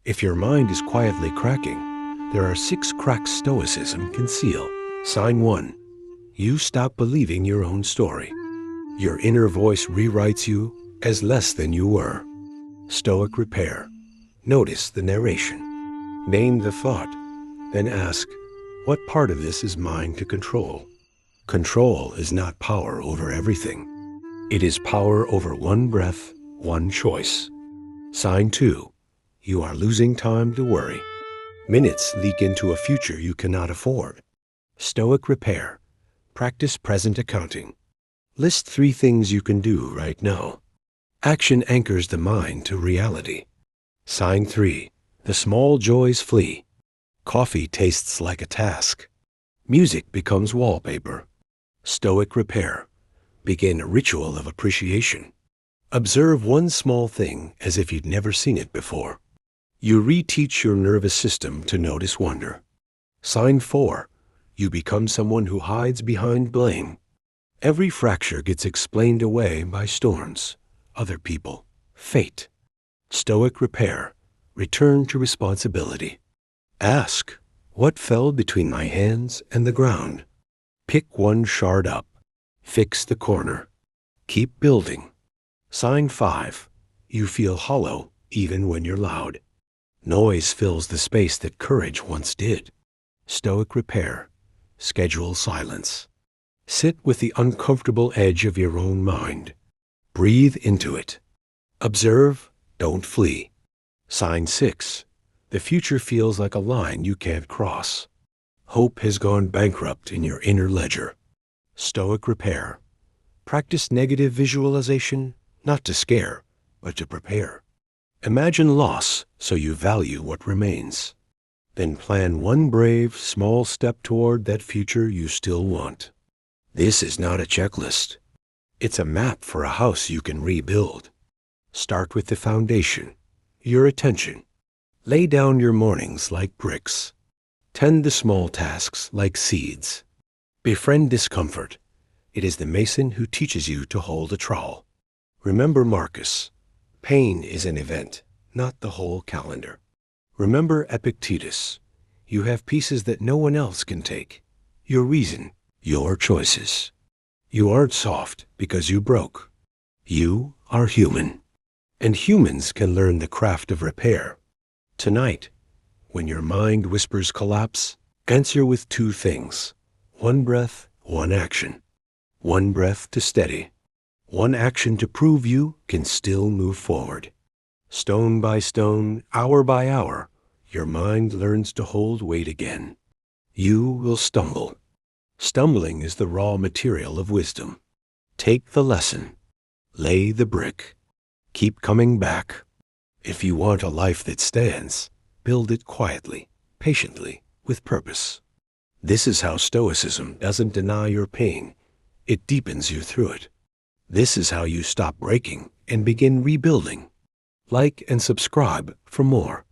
If your mind is quietly cracking, there are 6 cracks Stoicism can seal. Sign 1. You stop believing your own story. Your inner voice rewrites you as less than you were. Stoic repair. Notice the narration. Name the thought. Then ask, what part of this is mine to control? Control is not power over everything. It is power over one breath, one choice. Sign 2. You are losing time to worry. Minutes leak into a future you cannot afford. Stoic repair. Practice present accounting. List 3 things you can do right now. Action anchors the mind to reality. Sign 3. The small joys flee. Coffee tastes like a task. Music becomes wallpaper. Stoic repair. Begin a ritual of appreciation. Observe one small thing as if you'd never seen it before. You reteach your nervous system to notice wonder. Sign 4. You become someone who hides behind blame. Every fracture gets explained away by storms, other people, fate. Stoic repair. Return to responsibility. Ask, what fell between my hands and the ground? Pick one shard up. Fix the corner. Keep building. Sign 5. You feel hollow even when you're loud. Noise fills the space that courage once did. Stoic repair. Schedule silence. Sit with the uncomfortable edge of your own mind. Breathe into it. Observe, don't flee. Sign 6. The future feels like a line you can't cross. Hope has gone bankrupt in your inner ledger. Stoic repair. Practice negative visualization, not to scare, but to prepare. Imagine loss so you value what remains. Then plan one brave, small step toward that future you still want. This is not a checklist. It's a map for a house you can rebuild. Start with the foundation, your attention. Lay down your mornings like bricks. Tend the small tasks like seeds. Befriend discomfort. It is the mason who teaches you to hold a trowel. Remember Marcus. Pain is an event, not the whole calendar. Remember Epictetus. You have pieces that no one else can take. Your reason, your choices. You aren't soft because you broke. You are human. And humans can learn the craft of repair. Tonight, when your mind whispers collapse, answer with 2 things. 1 breath, 1 action. 1 breath to steady. 1 action to prove you can still move forward. Stone by stone, hour by hour, your mind learns to hold weight again. You will stumble. Stumbling is the raw material of wisdom. Take the lesson. Lay the brick. Keep coming back. If you want a life that stands, build it quietly, patiently, with purpose. This is how Stoicism doesn't deny your pain. It deepens you through it. This is how you stop breaking and begin rebuilding. Like and subscribe for more.